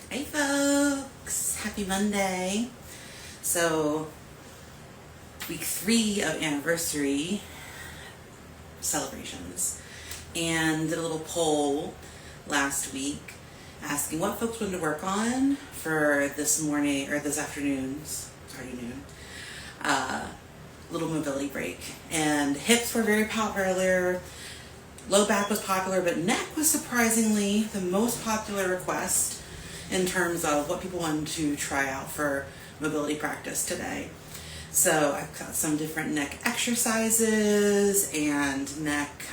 Hey folks, happy Monday. So week 3 of anniversary celebrations, and did a little poll last week asking what folks wanted to work on for this morning or this afternoon's little mobility break. And hips were very popular, low back was popular, but neck was surprisingly the most popular request in terms of what people wanted to try out for mobility practice today. So I've got some different neck exercises and neck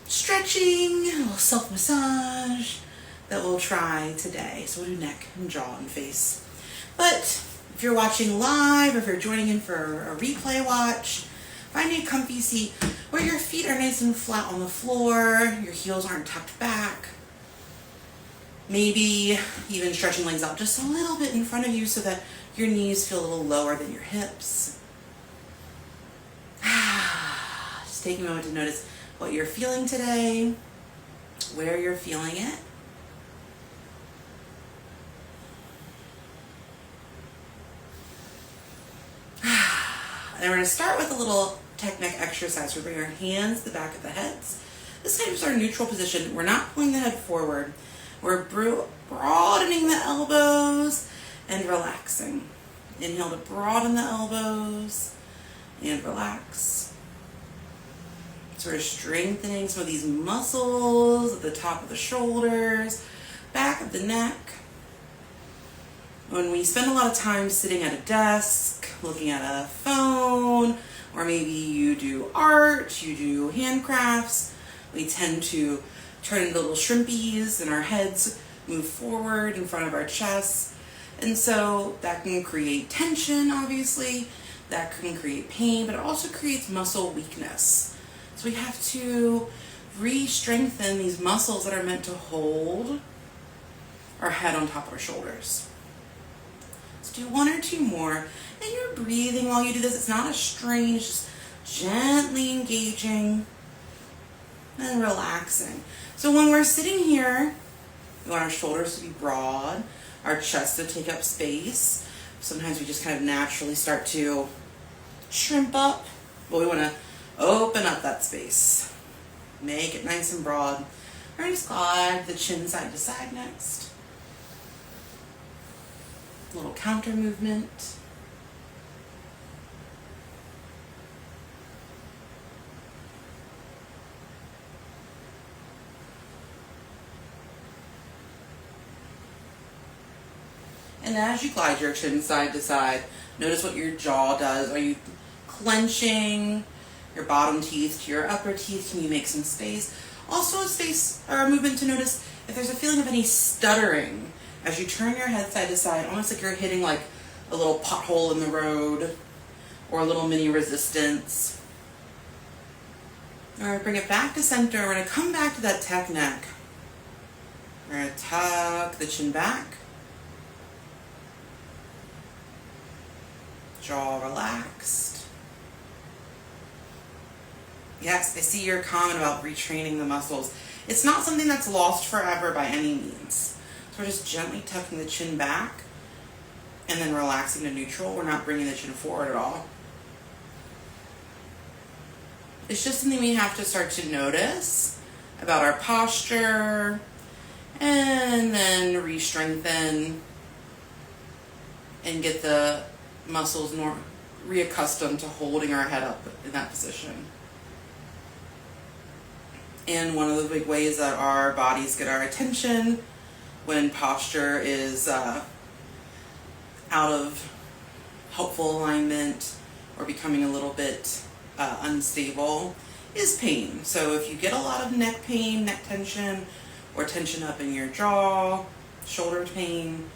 stretching, a little self-massage that we'll try today. So we'll do neck and jaw and face. But if you're watching live or if you're joining in for a replay watch, find a comfy seat where your feet are nice and flat on the floor, your heels aren't tucked back. Maybe even stretching legs out just a little bit in front of you so that your knees feel a little lower than your hips. Just take a moment to notice what you're feeling today, where you're feeling it. And we're going to start with a little tech neck exercise. We bring our hands to the back of the heads. This kind of is our neutral position. We're not pulling the head forward. We're broadening the elbows and relaxing. Inhale to broaden the elbows and relax. So we're strengthening some of these muscles at the top of the shoulders, back of the neck. When we spend a lot of time sitting at a desk, looking at a phone, or maybe you do art, you do handcrafts, we tend to turn into little shrimpies and our heads move forward in front of our chests. And so that can create tension, obviously. That can create pain, but it also creates muscle weakness. So we have to re-strengthen these muscles that are meant to hold our head on top of our shoulders. Let's do 1 or 2 more. And you're breathing while you do this. It's not a strain, it's just gently engaging and relaxing. So when we're sitting here, we want our shoulders to be broad, our chest to take up space. Sometimes we just kind of naturally start to shrimp up, but we want to open up that space. Make it nice and broad. We're going to slide the chin side to side next. A little counter movement. And as you glide your chin side to side, notice what your jaw does. Are you clenching your bottom teeth to your upper teeth? Can you make some space? Also a space or a movement to notice if there's a feeling of any stuttering as you turn your head side to side, almost like you're hitting like a little pothole in the road or a little mini resistance. All right, bring it back to center. We're going to come back to that tech neck. We're going to tuck the chin back. Jaw relaxed. Yes, I see your comment about retraining the muscles. It's not something that's lost forever by any means. So we're just gently tucking the chin back and then relaxing to neutral. We're not bringing the chin forward at all. It's just something we have to start to notice about our posture and then re-strengthen and get the muscles more reaccustomed to holding our head up in that position. And one of the big ways that our bodies get our attention when posture is out of helpful alignment or becoming a little bit unstable is pain. So if you get a lot of neck pain, neck tension, or tension up in your jaw, shoulder pain,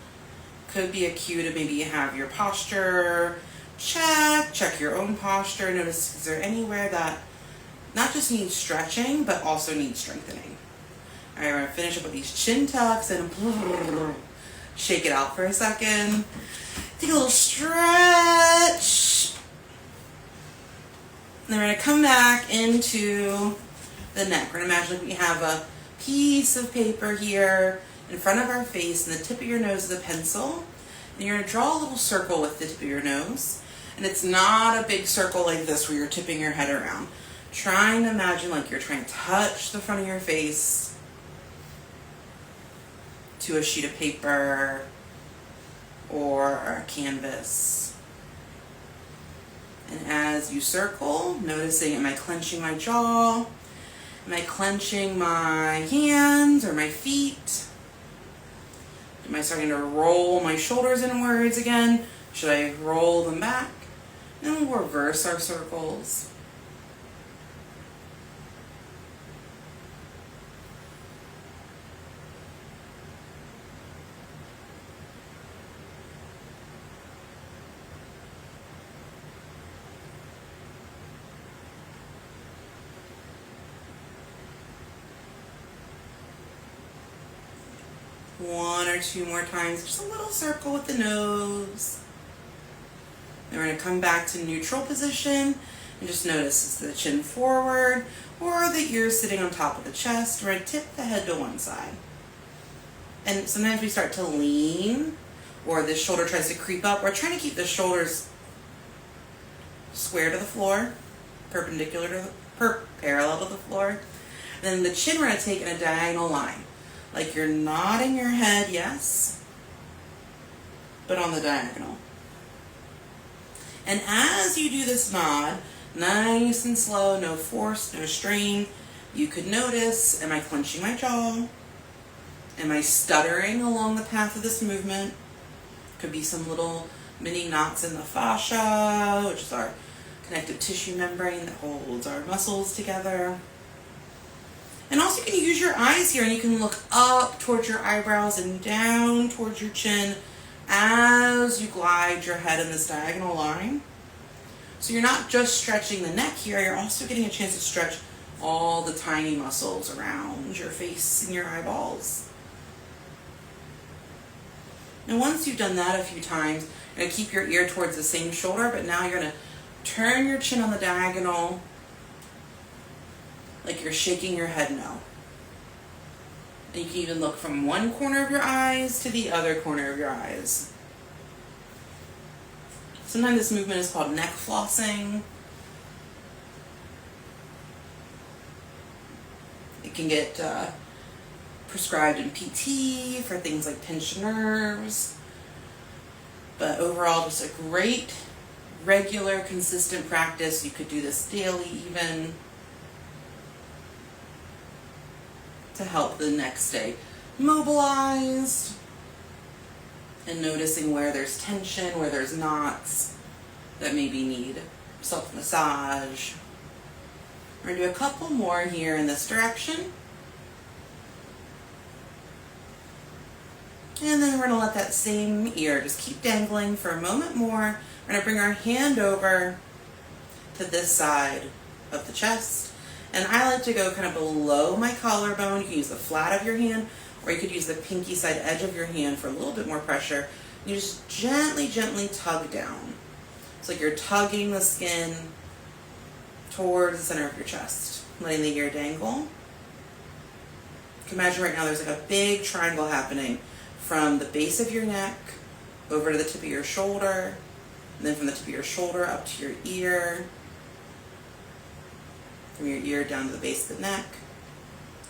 could be a cue to maybe have your posture check your own posture. Notice, is there anywhere that not just needs stretching, but also needs strengthening? All right, we're gonna finish up with these chin tucks and shake it out for a second. Take a little stretch. And then we're gonna come back into the neck. We're gonna imagine like we have a piece of paper here in front of our face, and the tip of your nose is a pencil. And you're going to draw a little circle with the tip of your nose. And it's not a big circle like this where you're tipping your head around. Trying to imagine like you're trying to touch the front of your face to a sheet of paper or a canvas. And as you circle, noticing, am I clenching my jaw? Am I clenching my hands or my feet? Am I starting to roll my shoulders inwards again? Should I roll them back? And we'll reverse our circles. One or two more times, just a little circle with the nose. Then we're going to come back to neutral position and just notice is the chin forward or the ears sitting on top of the chest. We're going to tip the head to one side. And sometimes we start to lean or the shoulder tries to creep up. We're trying to keep the shoulders square to the floor, parallel to the floor. And then the chin we're going to take in a diagonal line. Like you're nodding your head, yes, but on the diagonal. And as you do this nod, nice and slow, no force, no strain, you could notice, am I clenching my jaw? Am I stuttering along the path of this movement? Could be some little mini knots in the fascia, which is our connective tissue membrane that holds our muscles together. And also you can use your eyes here and you can look up towards your eyebrows and down towards your chin as you glide your head in this diagonal line. So you're not just stretching the neck here, you're also getting a chance to stretch all the tiny muscles around your face and your eyeballs. And once you've done that a few times, you're going to keep your ear towards the same shoulder, but now you're going to turn your chin on the diagonal like you're shaking your head no. And you can even look from one corner of your eyes to the other corner of your eyes. Sometimes this movement is called neck flossing. It can get prescribed in PT for things like pinched nerves. But overall, just a great, regular, consistent practice. You could do this daily even, to help the neck stay mobilized and noticing where there's tension, where there's knots that maybe need self-massage. We're going to do a couple more here in this direction. And then we're going to let that same ear just keep dangling for a moment more. We're going to bring our hand over to this side of the chest. And I like to go kind of below my collarbone. You can use the flat of your hand, or you could use the pinky side edge of your hand for a little bit more pressure. You just gently, gently tug down. It's like you're tugging the skin towards the center of your chest, letting the ear dangle. You can imagine right now there's like a big triangle happening from the base of your neck over to the tip of your shoulder, and then from the tip of your shoulder up to your ear, from your ear down to the base of the neck.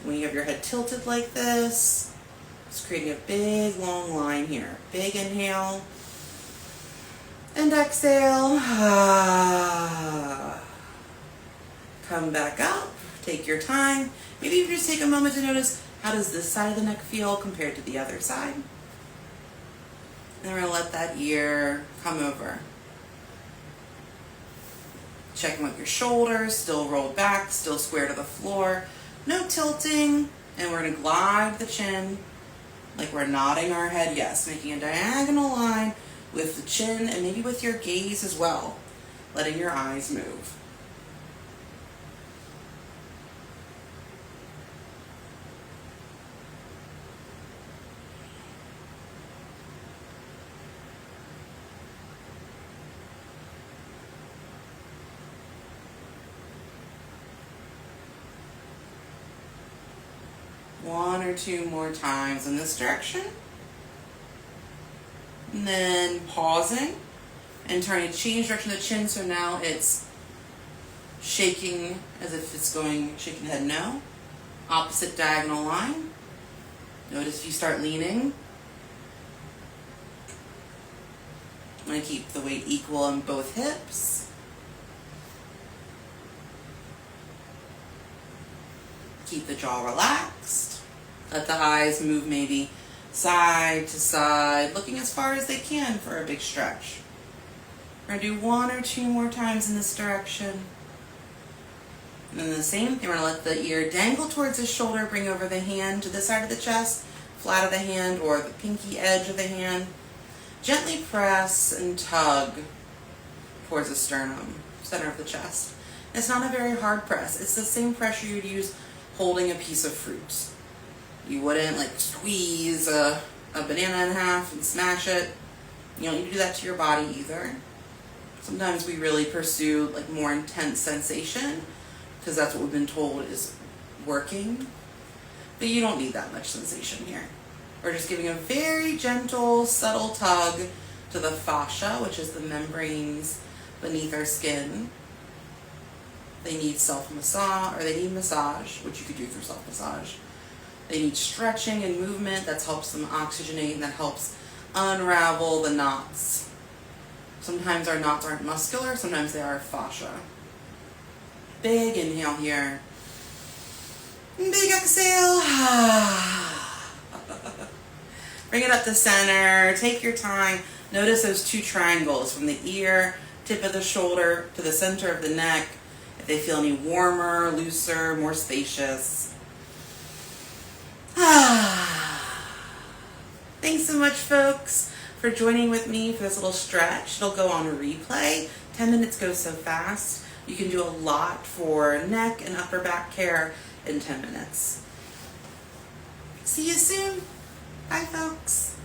When you have your head tilted like this, it's creating a big long line here. Big inhale and exhale. Come back up, take your time. Maybe you just take a moment to notice, how does this side of the neck feel compared to the other side? And we're going to let that ear come over. Checking with your shoulders, still rolled back, still square to the floor. No tilting. And we're going to glide the chin like we're nodding our head, yes. Making a diagonal line with the chin and maybe with your gaze as well. Letting your eyes move. 1 or 2 more times in this direction. And then pausing and trying to change direction of the chin, so now it's shaking as if it's going, shaking the head no. Opposite diagonal line. Notice if you start leaning. I'm going to keep the weight equal on both hips. Keep the jaw relaxed. Let the eyes move maybe side to side, looking as far as they can for a big stretch. We're going to do 1 or 2 more times in this direction. And then the same thing, we're going to let the ear dangle towards the shoulder, bring over the hand to this side of the chest, flat of the hand or the pinky edge of the hand. Gently press and tug towards the sternum, center of the chest. It's not a very hard press. It's the same pressure you'd use holding a piece of fruit. You wouldn't like squeeze a banana in half and smash it. You don't need to do that to your body either. Sometimes we really pursue like more intense sensation because that's what we've been told is working. But you don't need that much sensation here. We're just giving a very gentle, subtle tug to the fascia, which is the membranes beneath our skin. They need self-massage, or they need massage, which you could do through self-massage. They need stretching and movement that helps them oxygenate and that helps unravel the knots. Sometimes our knots aren't muscular, sometimes they are fascia. Big inhale here. Big exhale. Bring it up to center. Take your time. Notice those 2 triangles from the ear, tip of the shoulder to the center of the neck. If they feel any warmer, looser, more spacious. Thanks so much, folks, for joining with me for this little stretch. It'll go on replay. 10 minutes goes so fast. You can do a lot for neck and upper back care in 10 minutes. See you soon. Bye, folks.